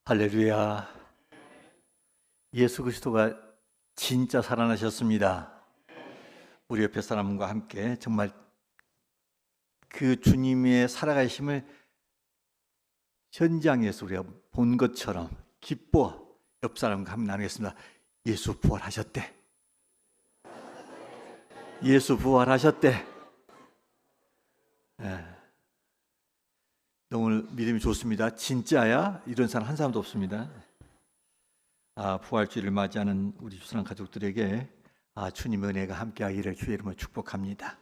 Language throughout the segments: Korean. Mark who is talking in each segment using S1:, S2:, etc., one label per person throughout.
S1: 할렐루야. 예수 그리스도가 진짜 살아나셨습니다. 우리 옆에 사람과 함께 정말 그 주님의 살아가심을 현장에서 우리가 본 것처럼 기뻐 옆 사람과 함께 나누겠습니다. 예수 부활하셨대. 예수 부활하셨대. 너무 믿음이 좋습니다. 진짜야? 이런 사람 한 사람도 없습니다. 부활주의를 맞이하는 우리 주사랑 가족들에게 주님의 은혜가 함께하기를 주의 이름으로 축복합니다.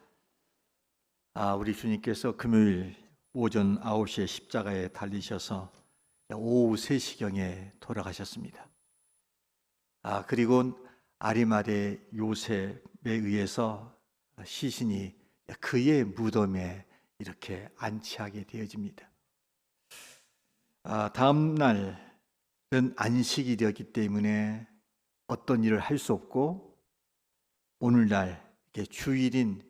S1: 우리 주님께서 금요일 오전 9시에 십자가에 달리셔서 오후 3시경에 돌아가셨습니다. 그리고 아리마대 요셉에 의해서 시신이 그의 무덤에 이렇게 안치하게 되어집니다. 다음 날은 안식이 되었기 때문에 어떤 일을 할 수 없고, 오늘날 주일인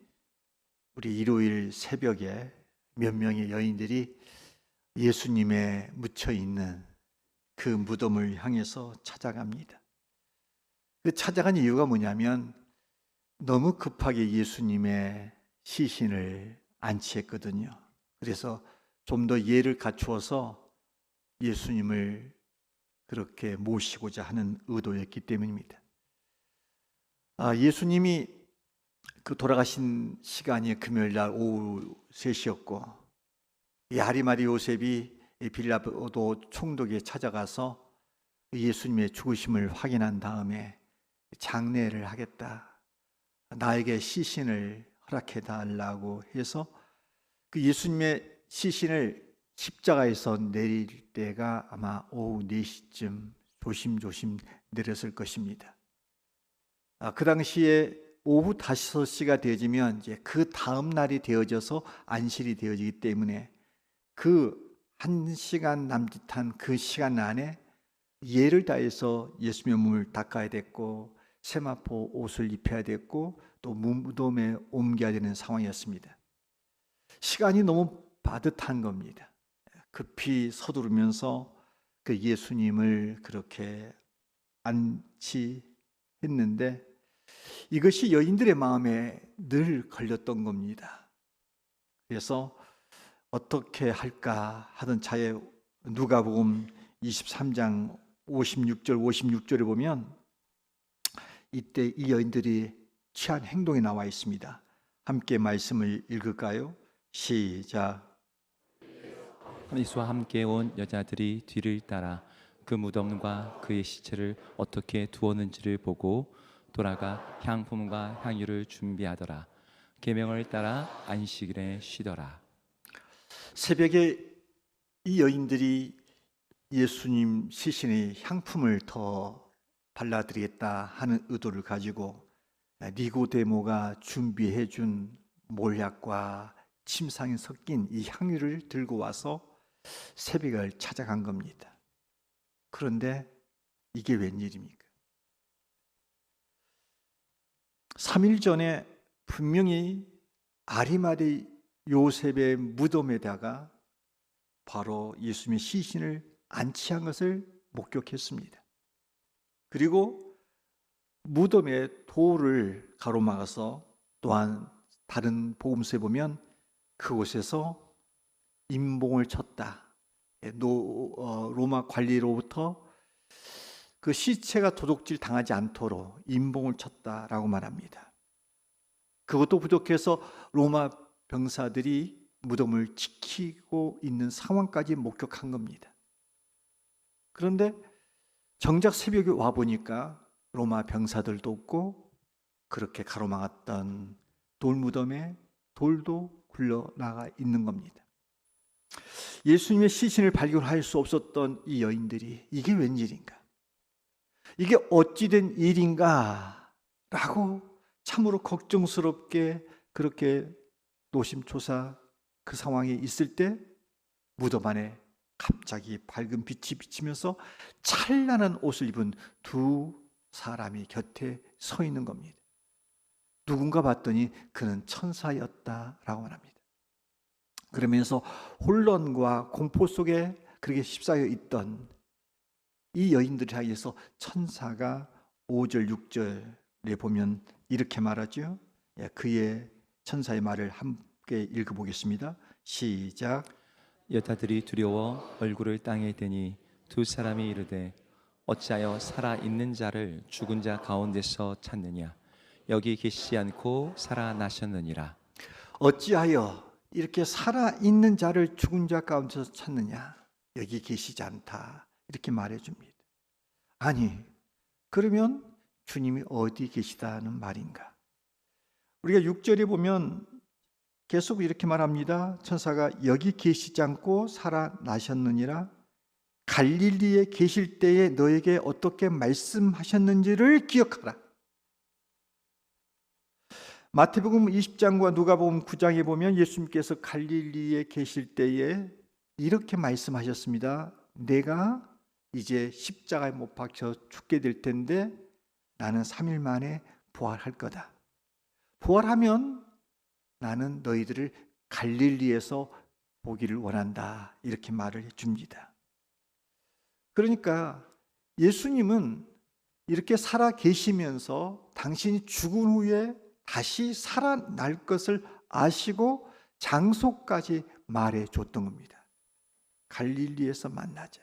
S1: 우리 일요일 새벽에 몇 명의 여인들이 예수님의 묻혀 있는 그 무덤을 향해서 찾아갑니다. 그 찾아간 이유가 뭐냐면 너무 급하게 예수님의 시신을 안치했거든요. 그래서 좀 더 예를 갖추어서 예수님을 그렇게 모시고자 하는 의도였기 때문입니다. 예수님이 그 돌아가신 시간이 금요일날 오후 3시였고, 이 아리마대 요셉이 빌라도 총독에 찾아가서 예수님의 죽으심을 확인한 다음에 장례를 하겠다, 나에게 시신을 허락해 달라고 해서 그 예수님의 시신을 십자가에서 내릴 때가 아마 오후 4시쯤 조심조심 내렸을 것입니다. 그 당시에 오후 5시가 되어지면 이제 그 다음 날이 되어져서 안식이 되어지기 때문에 그 1시간 남짓한 그 시간 안에 예를 다해서 예수님의 몸을 닦아야 됐고, 세마포 옷을 입혀야 됐고, 또 무덤에 옮겨야 되는 상황이었습니다. 시간이 너무 빠듯한 겁니다. 급히 서두르면서 그 예수님을 그렇게 안치했는데, 이것이 여인들의 마음에 늘 걸렸던 겁니다. 그래서 어떻게 할까 하던 차에 누가복음 23장 56절에 보면 이때 이 여인들이 취한 행동이 나와 있습니다. 함께 말씀을 읽을까요? 시작.
S2: 예수와 함께 온 여자들이 뒤를 따라 그 무덤과 그의 시체를 어떻게 두었는지를 보고 돌아가 향품과 향유를 준비하더라. 계명을 따라 안식일에 쉬더라.
S1: 새벽에 이 여인들이 예수님 시신에 향품을 더 발라드리겠다 하는 의도를 가지고 니고데모가 준비해 준 몰약과 침상이 섞인 이 향유를 들고 와서 새벽을 찾아간 겁니다. 그런데 이게 웬일입니까? 3일 전에 분명히 아리마대 요셉의 무덤에다가 바로 예수님의 시신을 안치한 것을 목격했습니다. 그리고 무덤에 돌을 가로막아서, 또한 다른 복음서에 보면 그곳에서 임봉을 쳤다. 로마 관리로부터 그 시체가 도둑질 당하지 않도록 임봉을 쳤다라고 말합니다. 그것도 부족해서 로마 병사들이 무덤을 지키고 있는 상황까지 목격한 겁니다. 그런데 정작 새벽에 와 보니까 로마 병사들도 없고, 그렇게 가로막았던 돌무덤에 돌도 굴러나가 있는 겁니다. 예수님의 시신을 발견할 수 없었던 이 여인들이 이게 웬일인가, 이게 어찌된 일인가 라고 참으로 걱정스럽게 그렇게 노심초사 그 상황에 있을 때 무덤 안에 갑자기 밝은 빛이 비치면서 찬란한 옷을 입은 두 사람이 곁에 서 있는 겁니다. 누군가 봤더니 그는 천사였다라고 말합니다. 그러면서 혼란과 공포 속에 그렇게 휩싸여 있던 이 여인들을 향해서 천사가 5절 6절에 보면 이렇게 말하죠. 그의 천사의 말을 함께 읽어보겠습니다. 시작.
S2: 여자들이 두려워 얼굴을 땅에 대니 두 사람이 이르되 어찌하여 살아 있는 자를 죽은 자 가운데서 찾느냐 여기 계시지 않고 살아나셨느니라.
S1: 어찌하여 이렇게 살아있는 자를 죽은 자 가운데서 찾느냐, 여기 계시지 않다, 이렇게 말해줍니다. 아니, 그러면 주님이 어디 계시다는 말인가? 우리가 6절에 보면 계속 이렇게 말합니다. 천사가 여기 계시지 않고 살아나셨느니라. 갈릴리에 계실 때에 너에게 어떻게 말씀하셨는지를 기억하라. 마태복음 20장과 누가복음 9장에 보면 예수님께서 갈릴리에 계실 때에 이렇게 말씀하셨습니다. 내가 이제 십자가에 못 박혀 죽게 될 텐데 나는 3일 만에 부활할 거다. 부활하면 나는 너희들을 갈릴리에서 보기를 원한다. 이렇게 말을 해줍니다. 그러니까 예수님은 이렇게 살아 계시면서 당신이 죽은 후에 다시 살아날 것을 아시고 장소까지 말해 줬던 겁니다. 갈릴리에서 만나자.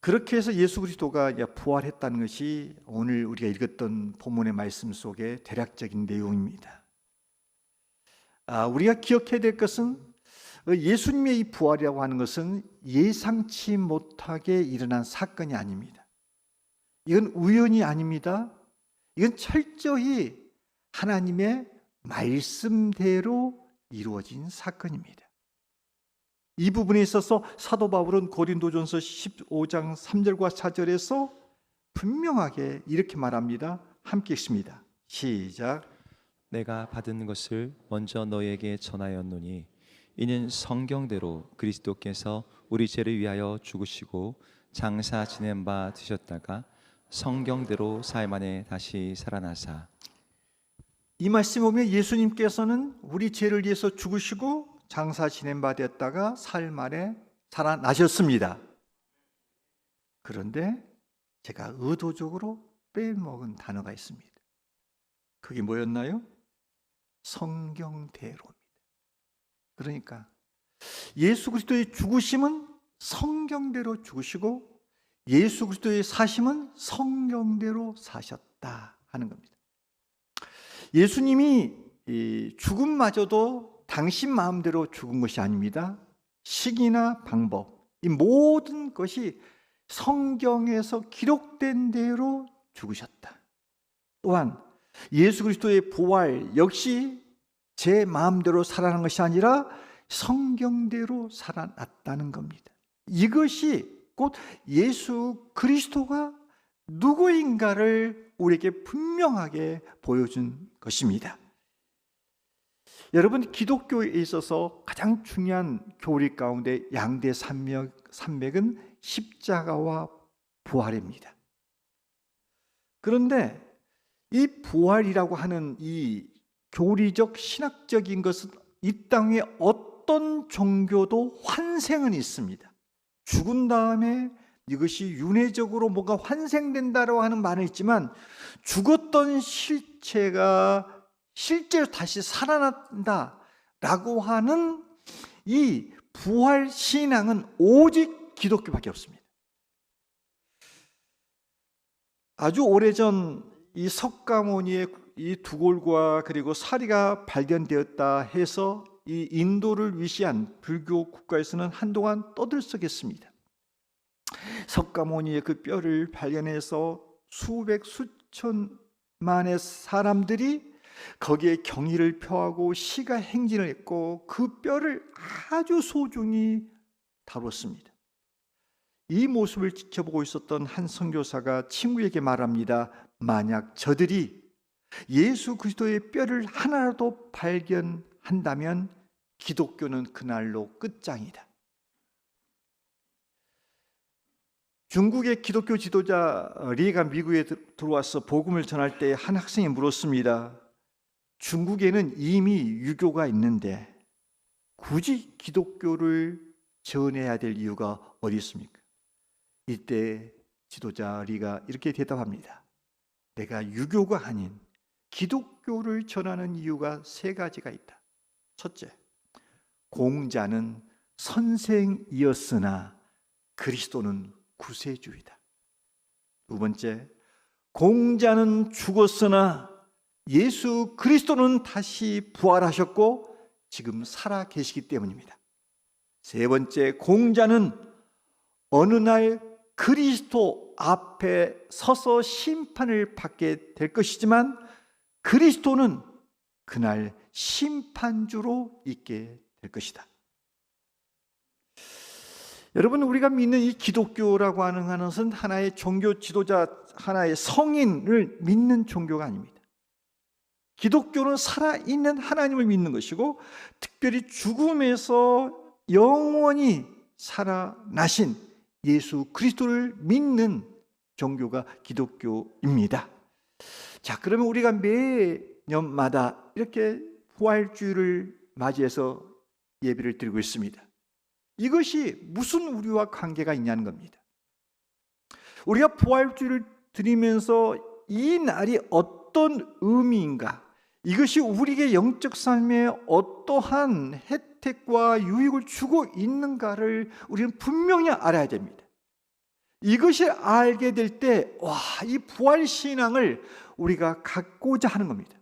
S1: 그렇게 해서 예수 그리스도가 부활했다는 것이 오늘 우리가 읽었던 본문의 말씀 속의 대략적인 내용입니다. 우리가 기억해야 될 것은 예수님의 이 부활이라고 하는 것은 예상치 못하게 일어난 사건이 아닙니다. 이건 우연이 아닙니다. 이건 철저히 하나님의 말씀대로 이루어진 사건입니다. 이 부분에 있어서 사도 바울은 고린도전서 15장 3절과 4절에서 분명하게 이렇게 말합니다. 함께 읽습니다. 시작.
S2: 내가 받은 것을 먼저 너에게 전하였노니 이는 성경대로 그리스도께서 우리 죄를 위하여 죽으시고 장사 지낸 바 되셨다가 성경대로 사흘 만에 다시 살아나사.
S1: 이 말씀 보면 예수님께서는 우리 죄를 위해서 죽으시고 장사 지낸 바 되었다가 사흘 만에 살아나셨습니다. 그런데 제가 의도적으로 빼먹은 단어가 있습니다. 그게 뭐였나요? 성경대로입니다. 그러니까 예수 그리스도의 죽으심은 성경대로 죽으시고 예수 그리스도의 사심은 성경대로 사셨다 하는 겁니다. 예수님이 죽음마저도 당신 마음대로 죽은 것이 아닙니다. 시기나 방법, 이 모든 것이 성경에서 기록된 대로 죽으셨다. 또한 예수 그리스도의 부활 역시 제 마음대로 살아난 것이 아니라 성경대로 살아났다는 겁니다. 이것이 곧 예수 그리스도가 누구인가를 우리에게 분명하게 보여준 것입니다. 여러분, 기독교에 있어서 가장 중요한 교리 가운데 양대 산맥은 십자가와 부활입니다. 그런데 이 부활이라고 하는 이 교리적 신학적인 것은 이 땅에 어떤 종교도 환생은 있습니다. 죽은 다음에 이것이 윤회적으로 뭔가 환생된다고 하는 말은 있지만 죽었던 실체가 실제로 다시 살아난다라고 하는 이 부활 신앙은 오직 기독교밖에 없습니다. 아주 오래전 이 석가모니의 이 두골과 그리고 사리가 발견되었다 해서 이 인도를 위시한 불교 국가에서는 한동안 떠들썩했습니다. 석가모니의 그 뼈를 발견해서 수백 수천만의 사람들이 거기에 경의를 표하고 시가 행진을 했고 그 뼈를 아주 소중히 다뤘습니다. 이 모습을 지켜보고 있었던 한 선교사가 친구에게 말합니다. 만약 저들이 예수 그리스도의 뼈를 하나라도 발견한다면 기독교는 그날로 끝장이다. 중국의 기독교 지도자 리가 미국에 들어와서 복음을 전할 때 한 학생이 물었습니다. 중국에는 이미 유교가 있는데 굳이 기독교를 전해야 될 이유가 어디 있습니까? 이때 지도자 리가 이렇게 대답합니다. 내가 유교가 아닌 기독교를 전하는 이유가 세 가지가 있다. 첫째, 공자는 선생이었으나 그리스도는 구세주이다. 두 번째, 공자는 죽었으나 예수 그리스도는 다시 부활하셨고 지금 살아 계시기 때문입니다. 세 번째, 공자는 어느 날 그리스도 앞에 서서 심판을 받게 될 것이지만 그리스도는 그날 심판주로 있게 될 것이다. 여러분, 우리가 믿는 이 기독교라고 하는 것은 하나의 종교 지도자, 하나의 성인을 믿는 종교가 아닙니다. 기독교는 살아있는 하나님을 믿는 것이고 특별히 죽음에서 영원히 살아나신 예수 그리스도를 믿는 종교가 기독교입니다. 자, 그러면 우리가 매년마다 이렇게 부활주일을 맞이해서 예배를 드리고 있습니다. 이것이 무슨 우리와 관계가 있냐는 겁니다. 우리가 부활주일을 드리면서 이 날이 어떤 의미인가, 이것이 우리에게 영적 삶에 어떠한 혜택과 유익을 주고 있는가를 우리는 분명히 알아야 됩니다. 이것을 알게 될 때, 이 부활신앙을 우리가 갖고자 하는 겁니다.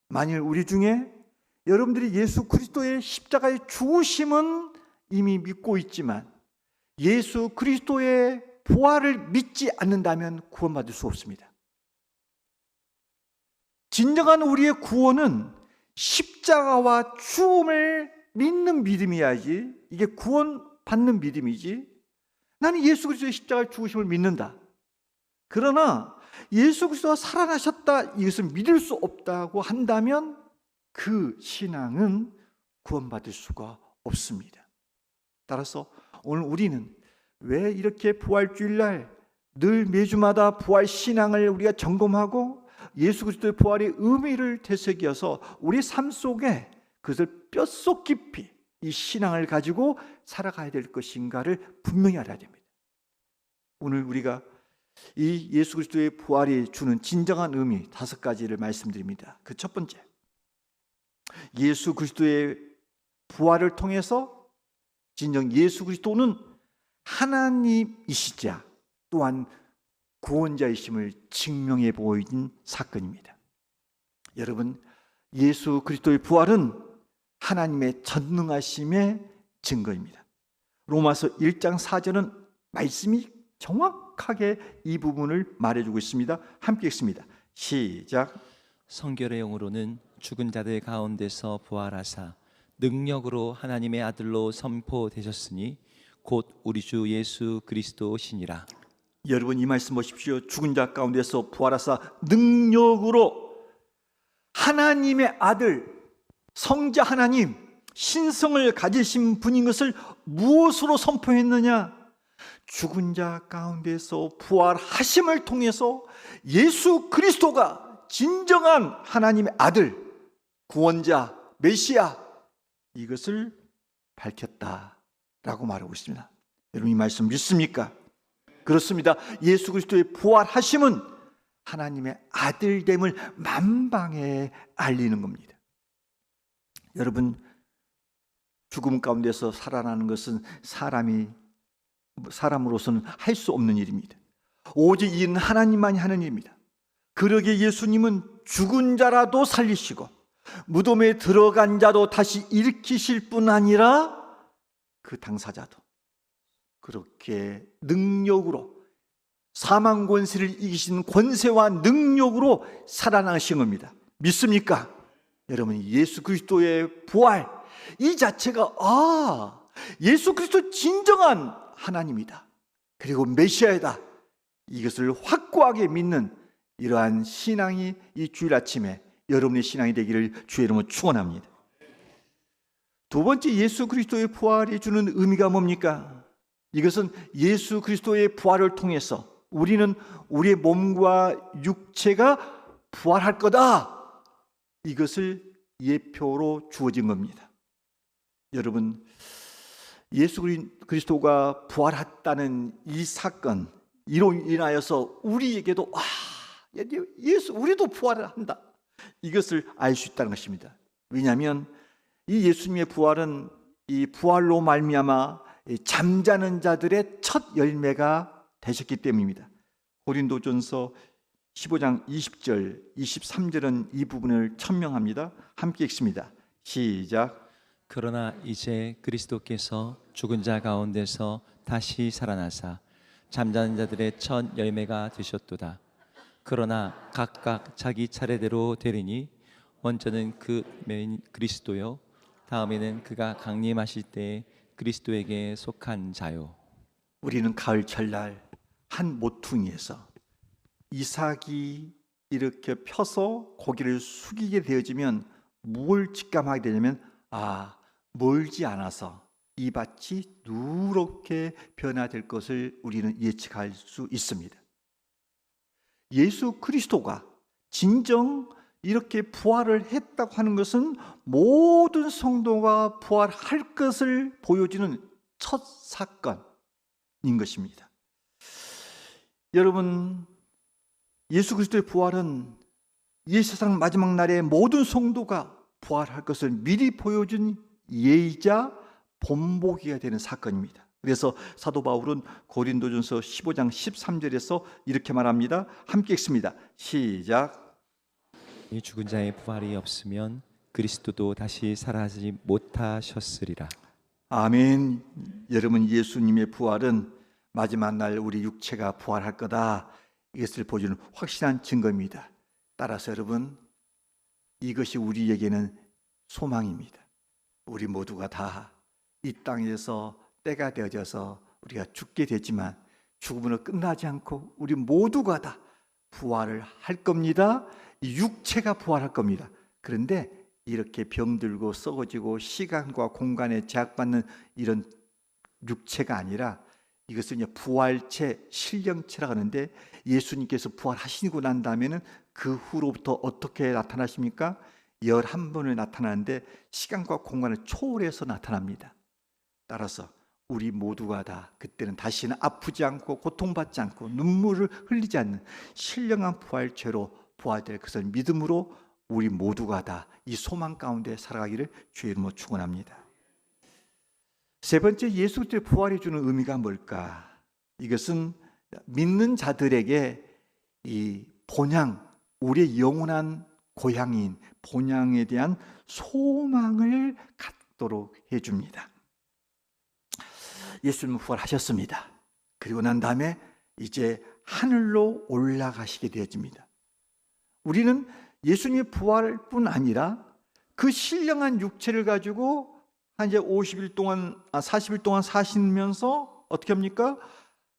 S1: 만일 우리 중에 여러분들이 예수 그리스도의 십자가의 죽으심은 이미 믿고 있지만 예수 그리스도의 부활을 믿지 않는다면 구원받을 수 없습니다. 진정한 우리의 구원은 십자가와 죽음을 믿는 믿음이야지, 이게 구원받는 믿음이지. 나는 예수 그리스도의 십자가의 죽으심을 믿는다. 그러나 예수 그리스도가 살아나셨다, 이것을 믿을 수 없다고 한다면 그 신앙은 구원받을 수가 없습니다. 따라서 오늘 우리는 왜 이렇게 부활주일날 늘 매주마다 부활 신앙을 우리가 점검하고 예수 그리스도의 부활의 의미를 되새겨서 우리 삶 속에 그것을 뼛속 깊이 이 신앙을 가지고 살아가야 될 것인가를 분명히 알아야 됩니다. 오늘 우리가 이 예수 그리스도의 부활이 주는 진정한 의미 5가지를 말씀드립니다. 그 첫 번째, 예수 그리스도의 부활을 통해서 진정 예수 그리스도는 하나님이시자 또한 구원자이심을 증명해 보인 사건입니다. 여러분, 예수 그리스도의 부활은 하나님의 전능하심의 증거입니다. 로마서 1장 4절은 말씀이 정확하게 이 부분을 말해주고 있습니다. 함께 읽습니다. 시작.
S2: 성결의 영으로는 죽은 자들 가운데서 부활하사 능력으로 하나님의 아들로 선포되셨으니 곧 우리 주 예수 그리스도시니라.
S1: 여러분, 이 말씀 보십시오. 죽은 자 가운데서 부활하사 능력으로 하나님의 아들, 성자 하나님, 신성을 가지신 분인 것을 무엇으로 선포했느냐? 죽은 자 가운데서 부활하심을 통해서 예수 그리스도가 진정한 하나님의 아들, 구원자, 메시아, 이것을 밝혔다라고 말하고 있습니다. 여러분, 이 말씀 믿습니까? 그렇습니다. 예수 그리스도의 부활하심은 하나님의 아들됨을 만방에 알리는 겁니다. 여러분, 죽음 가운데서 살아나는 것은 사람으로서는 할 수 없는 일입니다. 오직 이는 하나님만이 하는 일입니다. 그러기에 예수님은 죽은 자라도 살리시고 무덤에 들어간 자도 다시 일으키실 뿐 아니라 그 당사자도 그렇게 능력으로, 사망 권세를 이기신 권세와 능력으로 살아나신 겁니다. 믿습니까? 여러분, 예수 그리스도의 부활 이 자체가 예수 그리스도 진정한 하나님이다, 그리고 메시아이다, 이것을 확고하게 믿는 이러한 신앙이 이 주일 아침에 여러분의 신앙이 되기를 주의 이름으로 축원합니다. 두 번째, 예수 그리스도의 부활이 주는 의미가 뭡니까? 이것은 예수 그리스도의 부활을 통해서 우리는 우리의 몸과 육체가 부활할 거다, 이것을 예표로 주어진 겁니다. 여러분, 예수 그리스도가 부활했다는 이 사건, 이로 인하여서 우리에게도 예수 우리도 부활을 한다, 이것을 알 수 있다는 것입니다. 왜냐하면 이 예수님의 부활은 이 부활로 말미암아 잠자는 자들의 첫 열매가 되셨기 때문입니다. 고린도전서 15장 20절, 23절은 이 부분을 천명합니다. 함께 읽습니다. 시작.
S2: 그러나 이제 그리스도께서 죽은 자 가운데서 다시 살아나사 잠자는 자들의 첫 열매가 되셨도다. 그러나 각각 자기 차례대로 되리니 먼저는 그 메인 그리스도요, 다음에는 그가 강림하실 때 그리스도에게 속한 자요.
S1: 우리는 가을철날 한 모퉁이에서 이삭이 이렇게 펴서 고개를 숙이게 되어지면 뭘 직감하게 되냐면 멀지 않아서 이 밭이 누렇게 변화될 것을 우리는 예측할 수 있습니다. 예수 그리스도가 진정 이렇게 부활을 했다고 하는 것은 모든 성도가 부활할 것을 보여주는 첫 사건인 것입니다. 여러분, 예수 그리스도의 부활은 이 세상 마지막 날에 모든 성도가 부활할 것을 미리 보여준 예의자 본보기가 되는 사건입니다. 그래서 사도 바울은 고린도전서 15장 13절에서 이렇게 말합니다. 함께 읽습니다. 시작.
S2: 이 죽은 자의 부활이 없으면 그리스도도 다시 살아나지 못하셨으리라.
S1: 아멘. 여러분, 예수님의 부활은 마지막 날 우리 육체가 부활할 거다, 이것을 보여주는 확실한 증거입니다. 따라서 여러분, 이것이 우리에게는 소망입니다. 우리 모두가 다 이 땅에서 때가 되어져서 우리가 죽게 되지만 죽음으로 끝나지 않고 우리 모두가 다 부활을 할 겁니다. 이 육체가 부활할 겁니다. 그런데 이렇게 병들고 썩어지고 시간과 공간에 제약받는 이런 육체가 아니라 이것을 이제 부활체, 신령체라고 하는데, 예수님께서 부활하시고 난 다음에는 그 후로부터 어떻게 나타나십니까? 11번을 나타나는데 시간과 공간을 초월해서 나타납니다. 따라서 우리 모두가 다 그때는 다시는 아프지 않고 고통받지 않고 눈물을 흘리지 않는 신령한 부활체로 부활될 것을 믿음으로 우리 모두가 다 이 소망 가운데 살아가기를 주의 이름으로 축원합니다. 세 번째, 예수 그리스도의 부활이 주는 의미가 뭘까? 이것은 믿는 자들에게 이 본향, 우리의 영원한 고향인 본향에 대한 소망을 갖도록 해줍니다. 예수님은 부활하셨습니다. 그리고 난 다음에 이제 하늘로 올라가시게 되어집니다. 우리는 예수님의 부활뿐 아니라 그 신령한 육체를 가지고 한 이제 40일 동안 사시면서 어떻게 합니까?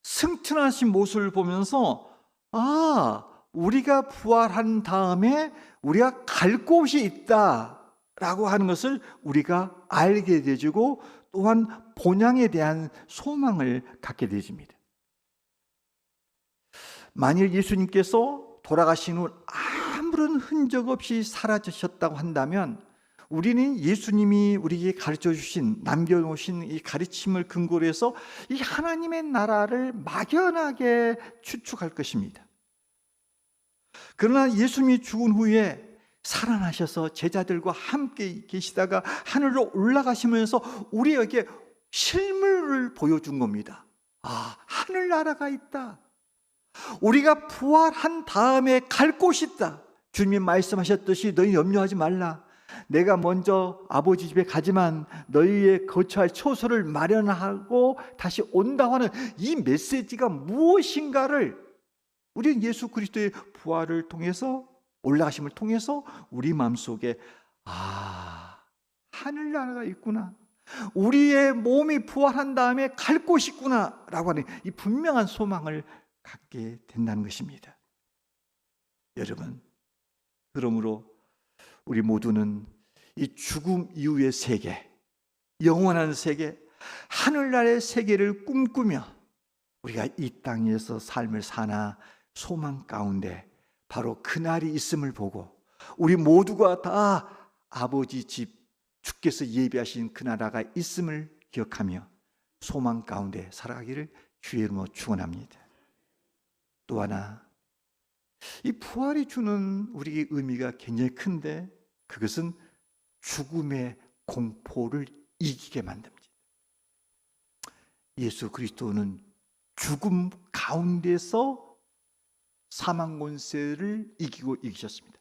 S1: 승천하신 모습을 보면서 우리가 부활한 다음에 우리가 갈 곳이 있다라고 하는 것을 우리가 알게 되지고 또한 본향에 대한 소망을 갖게 되집니다. 만일 예수님께서 돌아가신 후 아무런 흔적 없이 사라지셨다고 한다면 우리는 예수님이 우리에게 가르쳐 주신, 남겨놓으신 이 가르침을 근거로 해서 이 하나님의 나라를 막연하게 추측할 것입니다. 그러나 예수님이 죽은 후에 살아나셔서 제자들과 함께 계시다가 하늘로 올라가시면서 우리에게 실물을 보여준 겁니다. 하늘나라가 있다. 우리가 부활한 다음에 갈 곳이 있다. 주님이 말씀하셨듯이 너희 염려하지 말라. 내가 먼저 아버지 집에 가지만 너희의 거처할 처소를 마련하고 다시 온다고 하는 이 메시지가 무엇인가를 우리는 예수 그리스도의 부활을 통해서, 올라가심을 통해서 우리 마음속에 하늘나라가 있구나, 우리의 몸이 부활한 다음에 갈 곳이 있구나 라고 하는 이 분명한 소망을 갖게 된다는 것입니다. 여러분, 그러므로 우리 모두는 이 죽음 이후의 세계, 영원한 세계, 하늘나라의 세계를 꿈꾸며 우리가 이 땅에서 삶을 사나 소망 가운데 바로 그날이 있음을 보고 우리 모두가 다 아버지 집, 주께서 예비하신 그 나라가 있음을 기억하며 소망 가운데 살아가기를 주의 이름으로 축원합니다. 또 하나, 이 부활이 주는 우리에게 의미가 굉장히 큰데 그것은 죽음의 공포를 이기게 만듭니다. 예수 그리스도는 죽음 가운데서 사망 권세를 이기셨습니다.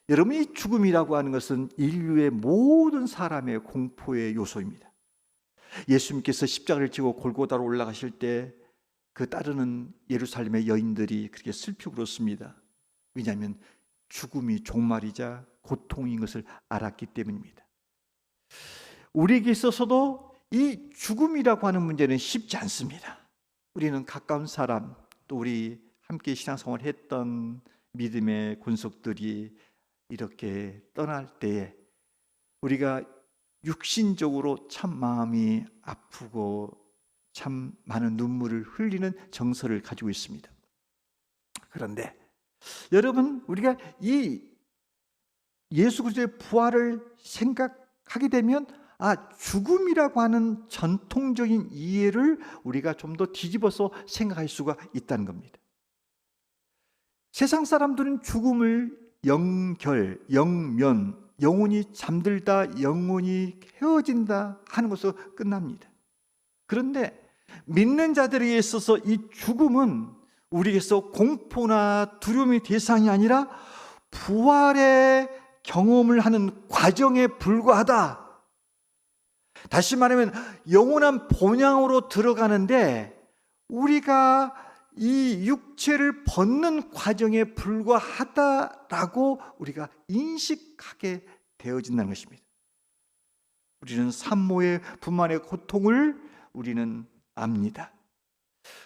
S1: 여러분, 이 죽음이라고 하는 것은 인류의 모든 사람의 공포의 요소입니다. 예수님께서 십자가를 지고 골고다로 올라가실 때 그 따르는 예루살렘의 여인들이 그렇게 슬피 울었습니다. 왜냐하면 죽음이 종말이자 고통인 것을 알았기 때문입니다. 우리에게 있어서도 이 죽음이라고 하는 문제는 쉽지 않습니다. 우리는 가까운 사람, 또 우리 함께 신앙생활을 했던 믿음의 권속들이 이렇게 떠날 때에 우리가 육신적으로 참 마음이 아프고 참 많은 눈물을 흘리는 정서를 가지고 있습니다. 그런데 여러분, 우리가 이 예수 그리스도의 부활을 생각하게 되면 죽음이라고 하는 전통적인 이해를 우리가 좀 더 뒤집어서 생각할 수가 있다는 겁니다. 세상 사람들은 죽음을 영결, 영면, 영혼이 잠들다, 영혼이 헤어진다 하는 것으로 끝납니다. 그런데 믿는 자들에게 있어서 이 죽음은 우리에게서 공포나 두려움의 대상이 아니라 부활의 경험을 하는 과정에 불과하다. 다시 말하면 영원한 본향으로 들어가는데 우리가 이 육체를 벗는 과정에 불과하다라고 우리가 인식하게 되어진다는 것입니다. 우리는 산모의 분만의 고통을 우리는 압니다.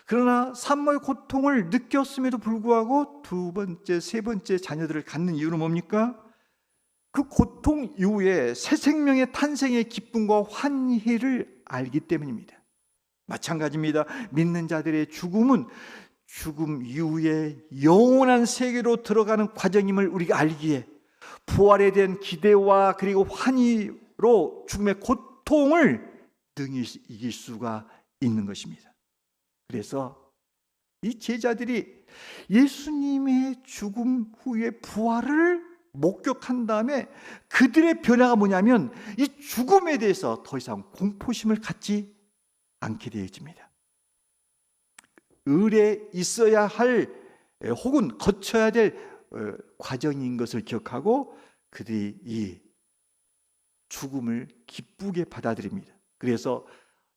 S1: 그러나 산모의 고통을 느꼈음에도 불구하고 두 번째, 세 번째 자녀들을 갖는 이유는 뭡니까? 그 고통 이후에 새 생명의 탄생의 기쁨과 환희를 알기 때문입니다. 마찬가지입니다. 믿는 자들의 죽음은 죽음 이후에 영원한 세계로 들어가는 과정임을 우리가 알기에 부활에 대한 기대와 그리고 환희로 죽음의 고통을 능히 이길 수가 있는 것입니다. 그래서 이 제자들이 예수님의 죽음 후에 부활을 목격한 다음에 그들의 변화가 뭐냐면 이 죽음에 대해서 더 이상 공포심을 갖지 않게 되어집니다. 을에 있어야 할 혹은 거쳐야 될 과정인 것을 기억하고 그들이 이 죽음을 기쁘게 받아들입니다. 그래서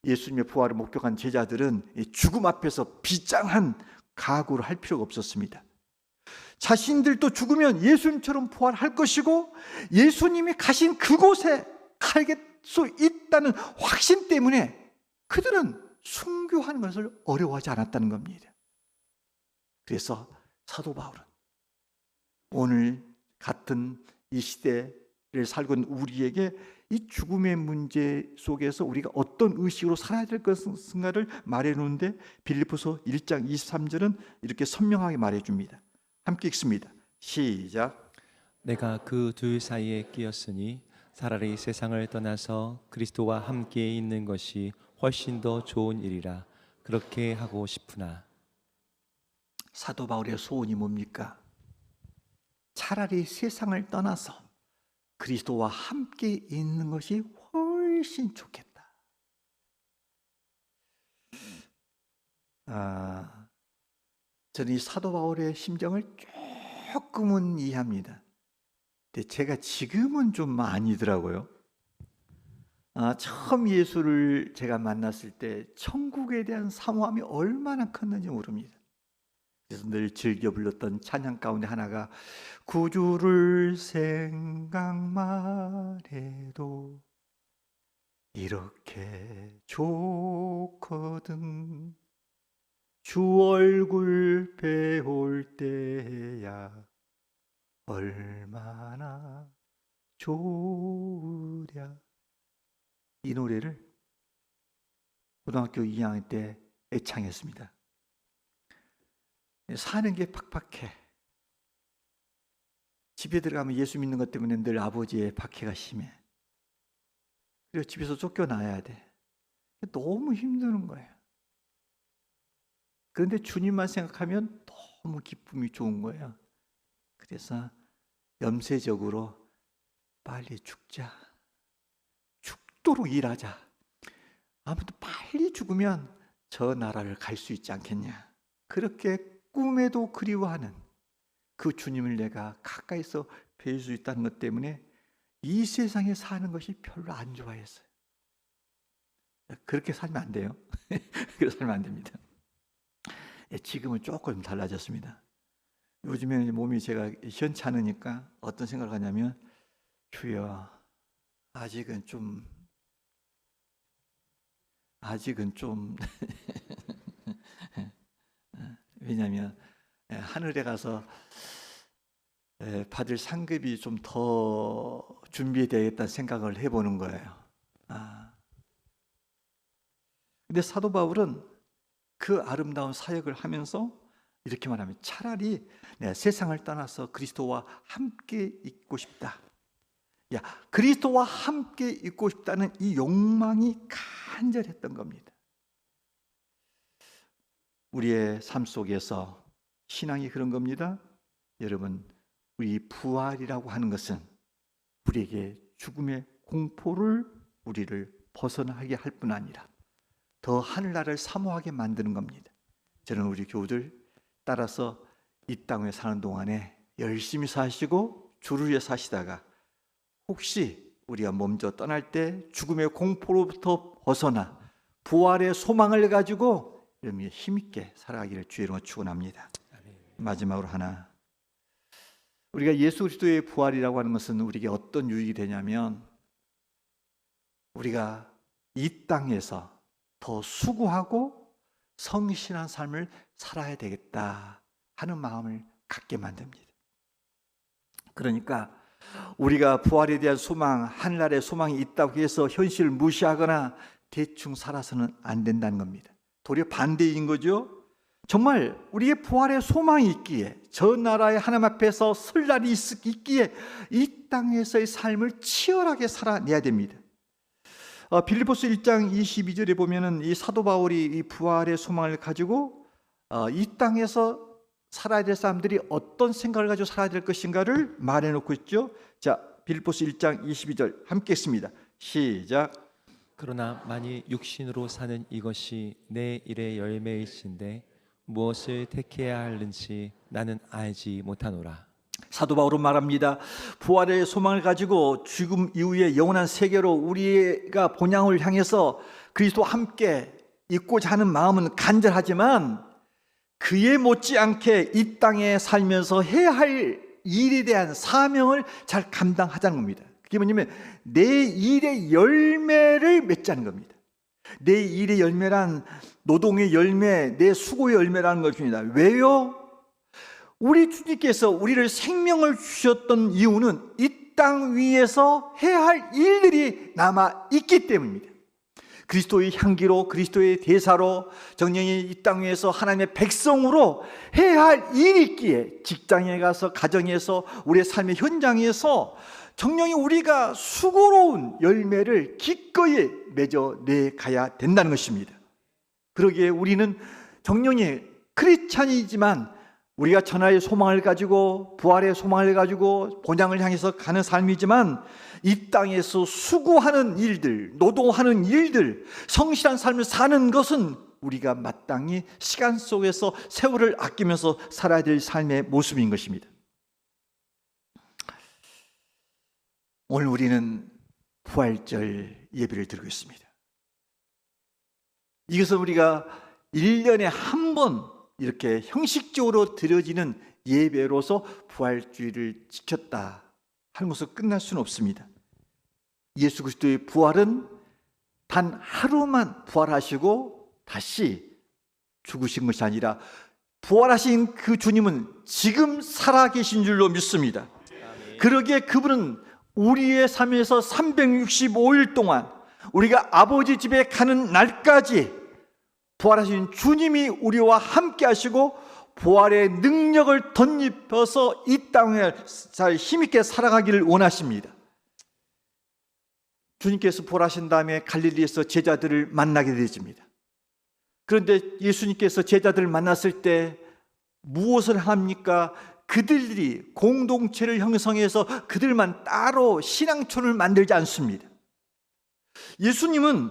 S1: 예수님의 부활을 목격한 제자들은 죽음 앞에서 비장한 각오를 할 필요가 없었습니다. 자신들도 죽으면 예수님처럼 부활할 것이고 예수님이 가신 그곳에 갈 수 있다는 확신 때문에 그들은 순교하는 것을 어려워하지 않았다는 겁니다. 그래서 사도 바울은 오늘 같은 이 시대를 살고 있는 우리에게 이 죽음의 문제 속에서 우리가 어떤 의식으로 살아야 될 것인가를 말해놓는데 빌립보서 1장 23절은 이렇게 선명하게 말해줍니다. 함께 읽습니다. 시작.
S2: 내가 그 둘 사이에 끼었으니 차라리 세상을 떠나서 그리스도와 함께 있는 것이 훨씬 더 좋은 일이라 그렇게 하고 싶으나.
S1: 사도 바울의 소원이 뭡니까? 차라리 세상을 떠나서 그리스도와 함께 있는 것이 훨씬 좋겠다. 저는 이 사도 바울의 심정을 조금은 이해합니다. 근데 제가 지금은 좀 아니더라고요. 처음 예수를 제가 만났을 때 천국에 대한 사모함이 얼마나 컸는지 모릅니다. 그래서 늘 즐겨 불렀던 찬양 가운데 하나가 구주를 생각만 해도 이렇게 좋거든 주 얼굴 배울 때야 얼마나 좋으랴. 이 노래를 고등학교 2학년 때 애창했습니다. 사는 게 팍팍해. 집에 들어가면 예수 믿는 것 때문에 늘 아버지의 박해가 심해. 그리고 집에서 쫓겨나야 돼. 너무 힘드는 거예요. 그런데 주님만 생각하면 너무 기쁨이 좋은 거예요. 그래서 염세적으로 빨리 죽자. 죽도록 일하자. 아무튼 빨리 죽으면 저 나라를 갈 수 있지 않겠냐. 그렇게 꿈에도 그리워하는 그 주님을 내가 가까이서 뵐 수 있다는 것 때문에 이 세상에 사는 것이 별로 안 좋아했어요. 그렇게 살면 안 돼요. 그렇게 살면 안 됩니다. 지금은 조금 달라졌습니다. 요즘에 몸이 제가 현찮으니까 어떤 생각을 하냐면, 주여, 아직은 좀 왜냐하면 하늘에 가서 받을 상급이 좀 더 준비되겠다는 생각을 해보는 거예요. 근데 사도 바울은 그 아름다운 사역을 하면서 이렇게 말하면, 차라리 내가 세상을 떠나서 그리스도와 함께 있고 싶다. 그리스도와 함께 있고 싶다는 이 욕망이 간절했던 겁니다. 우리의 삶 속에서 신앙이 그런 겁니다. 여러분, 우리 부활이라고 하는 것은 우리에게 죽음의 공포를 우리를 벗어나게 할 뿐 아니라 더 하늘나라를 사모하게 만드는 겁니다. 저는 우리 교우들 따라서 이 땅에 사는 동안에 열심히 사시고 주를 위해 사시다가 혹시 우리가 먼저 떠날 때 죽음의 공포로부터 벗어나 부활의 소망을 가지고 여러분이 힘있게 살아가기를 주의 이름으로 축원합니다. 마지막으로 하나, 우리가 예수 그리스도의 부활이라고 하는 것은 우리에게 어떤 유익이 되냐면, 우리가 이 땅에서 더 수고하고 성실한 삶을 살아야 되겠다 하는 마음을 갖게 만듭니다. 그러니까 우리가 부활에 대한 소망, 하늘나라의 소망이 있다고 해서 현실을 무시하거나 대충 살아서는 안 된다는 겁니다. 도리어 반대인 거죠. 정말 우리의 부활의 소망이 있기에, 저 나라의 하나님 앞에서 설 날이 있기에 이 땅에서의 삶을 치열하게 살아내야 됩니다. 빌립보서 1장 22절에 보면은 이 사도 바울이 이 부활의 소망을 가지고 이 땅에서 살아야 될 사람들이 어떤 생각을 가지고 살아야 될 것인가를 말해놓고 있죠. 자, 빌립보서 1장 22절 함께 했습니다. 시작.
S2: 그러나 만일 육신으로 사는 이것이 내 일의 열매이신데 무엇을 택해야 하는지 나는 알지 못하노라.
S1: 사도 바울은 말합니다. 부활의 소망을 가지고 죽음 이후에 영원한 세계로 우리가 본향을 향해서 그리스도와 함께 있고자 하는 마음은 간절하지만 그에 못지않게 이 땅에 살면서 해야 할 일에 대한 사명을 잘 감당하자는 겁니다. 그게 뭐냐면 내 일의 열매를 맺자는 겁니다. 내 일의 열매란 노동의 열매, 내 수고의 열매라는 것입니다. 왜요? 우리 주님께서 우리를 생명을 주셨던 이유는 이 땅 위에서 해야 할 일들이 남아 있기 때문입니다. 그리스도의 향기로, 그리스도의 대사로 정령이 이 땅 위에서 하나님의 백성으로 해야 할 일이 있기에 직장에 가서, 가정에서, 우리의 삶의 현장에서 정령이 우리가 수고로운 열매를 기꺼이 맺어내 가야 된다는 것입니다. 그러기에 우리는 정령이 크리스찬이지만 우리가 천하의 소망을 가지고 부활의 소망을 가지고 본향을 향해서 가는 삶이지만 이 땅에서 수고하는 일들, 노동하는 일들, 성실한 삶을 사는 것은 우리가 마땅히 시간 속에서 세월을 아끼면서 살아야 될 삶의 모습인 것입니다. 오늘 우리는 부활절 예배를 드리고 있습니다. 이것은 우리가 1년에 한 번 이렇게 형식적으로 드려지는 예배로서 부활주의를 지켰다 하는 것으로 끝날 수는 없습니다. 예수 그리스도의 부활은 단 하루만 부활하시고 다시 죽으신 것이 아니라 부활하신 그 주님은 지금 살아계신 줄로 믿습니다. 그러기에 그분은 우리의 삶에서 365일 동안 우리가 아버지 집에 가는 날까지 부활하신 주님이 우리와 함께 하시고 부활의 능력을 덧입혀서 이 땅에 잘 힘있게 살아가기를 원하십니다. 주님께서 부활하신 다음에 갈릴리에서 제자들을 만나게 되집니다. 그런데 예수님께서 제자들을 만났을 때 무엇을 합니까? 그들이 공동체를 형성해서 그들만 따로 신앙촌을 만들지 않습니다. 예수님은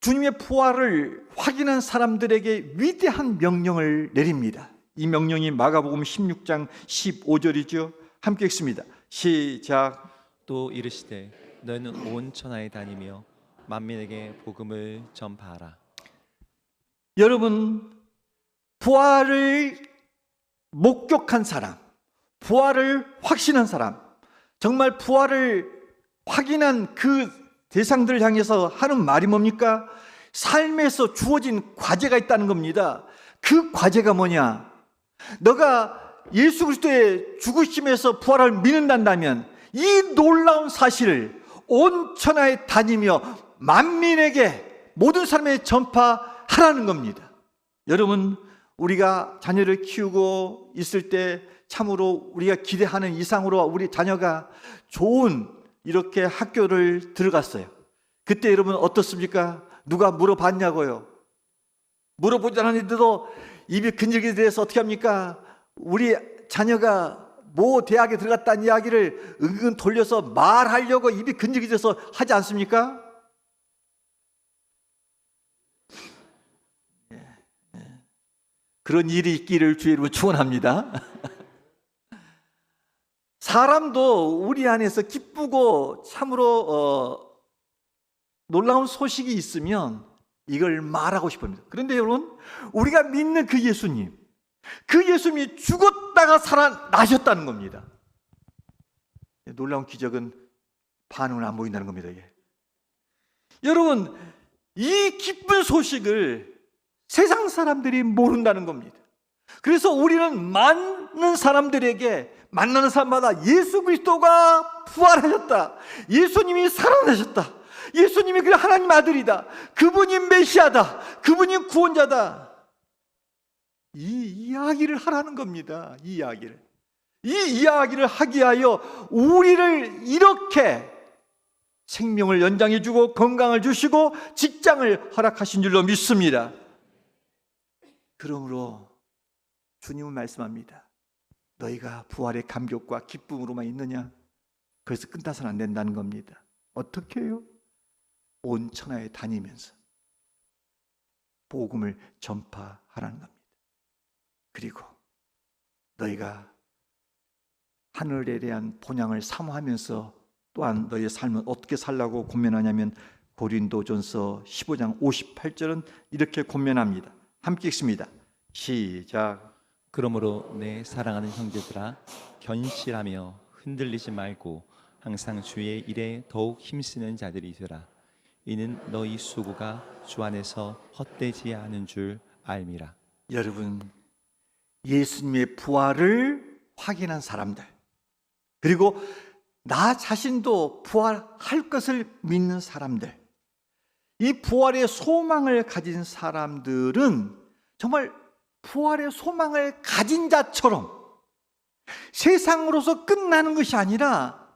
S1: 주님의 부활을 확인한 사람들에게 위대한 명령을 내립니다. 이 명령이 마가복음 16장 15절이죠. 함께 읽습니다. 시작.
S2: 또 이르시되 너희는 온 천하에 다니며 만민에게 복음을 전파하라.
S1: 여러분, 부활을 목격한 사람, 부활을 확신한 사람, 정말 부활을 확인한 그 대상들을 향해서 하는 말이 뭡니까? 삶에서 주어진 과제가 있다는 겁니다. 그 과제가 뭐냐? 너가 예수 그리스도의 죽으심에서 부활을 믿는다면 이 놀라운 사실을 온 천하에 다니며 만민에게, 모든 사람에게 전파하라는 겁니다. 여러분, 우리가 자녀를 키우고 있을 때 참으로 우리가 기대하는 이상으로 우리 자녀가 좋은 이렇게 학교를 들어갔어요. 그때 여러분 어떻습니까? 누가 물어봤냐고요? 물어보지 않았는데도 입이 근질근질해서 어떻게 합니까? 우리 자녀가 모 대학에 들어갔다는 이야기를 은근 돌려서 말하려고 입이 근질근질해서 하지 않습니까? 그런 일이 있기를 주의 이름으로 축원합니다. 사람도 우리 안에서 기쁘고 참으로 놀라운 소식이 있으면 이걸 말하고 싶습니다. 그런데 여러분, 우리가 믿는 그 예수님, 그 예수님이 죽었다가 살아나셨다는 겁니다. 놀라운 기적은 반응을 안 보인다는 겁니다. 이게. 여러분, 이 기쁜 소식을 세상 사람들이 모른다는 겁니다. 그래서 우리는 많은 사람들에게 만나는 사람마다 예수 그리스도가 부활하셨다, 예수님이 살아나셨다, 예수님이 그 하나님 아들이다, 그분이 메시아다, 그분이 구원자다, 이 이야기를 하라는 겁니다. 이 이야기를 하기 위하여 우리를 이렇게 생명을 연장해 주고 건강을 주시고 직장을 허락하신 줄로 믿습니다. 그러므로 주님은 말씀합니다. 너희가 부활의 감격과 기쁨으로만 있느냐? 그래서 끝나서는 안 된다는 겁니다. 어떻게 해요? 온 천하에 다니면서 복음을 전파하라는 겁니다. 그리고 너희가 하늘에 대한 본향을 사모하면서 또한 너희의 삶은 어떻게 살라고 권면하냐면 고린도전서 15장 58절은 이렇게 권면합니다. 함께 읽습니다. 시작.
S2: 그러므로 내 사랑하는 형제들아, 견실하며 흔들리지 말고 항상 주의 일에 더욱 힘쓰는 자들이 되라. 이는 너희 수고가 주 안에서 헛되지 않은 줄 알미라.
S1: 여러분, 예수님의 부활을 확인한 사람들, 그리고 나 자신도 부활할 것을 믿는 사람들, 이 부활의 소망을 가진 사람들은 정말 부활의 소망을 가진 자처럼 세상으로서 끝나는 것이 아니라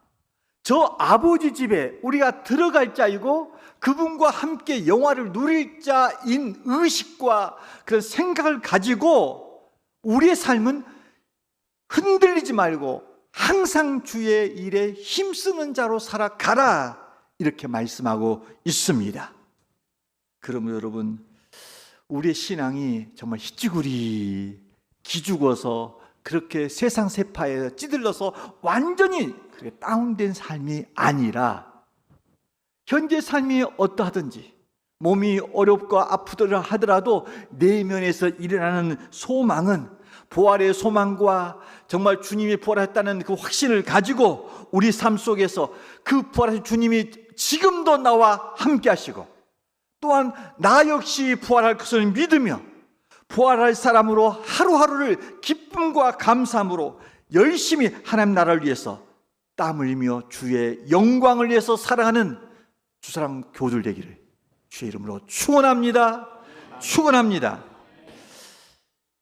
S1: 저 아버지 집에 우리가 들어갈 자이고 그분과 함께 영화를 누릴 자인 의식과 그런 생각을 가지고 우리의 삶은 흔들리지 말고 항상 주의 일에 힘쓰는 자로 살아가라, 이렇게 말씀하고 있습니다. 그러면 여러분, 우리의 신앙이 정말 희찌구리 기죽어서 그렇게 세상 세파에 찌들러서 완전히 그렇게 다운된 삶이 아니라 현재 삶이 어떠하든지 몸이 어렵고 아프더라 하더라도 내면에서 일어나는 소망은 부활의 소망과 정말 주님이 부활했다는 그 확신을 가지고 우리 삶 속에서 그 부활하신 주님이 지금도 나와 함께 하시고 또한 나 역시 부활할 것을 믿으며 부활할 사람으로 하루하루를 기쁨과 감사함으로 열심히 하나님 나라를 위해서 땀 흘리며 주의 영광을 위해서 살아가는 주사랑 교들 되기를 주의 이름으로 축원합니다. 축원합니다.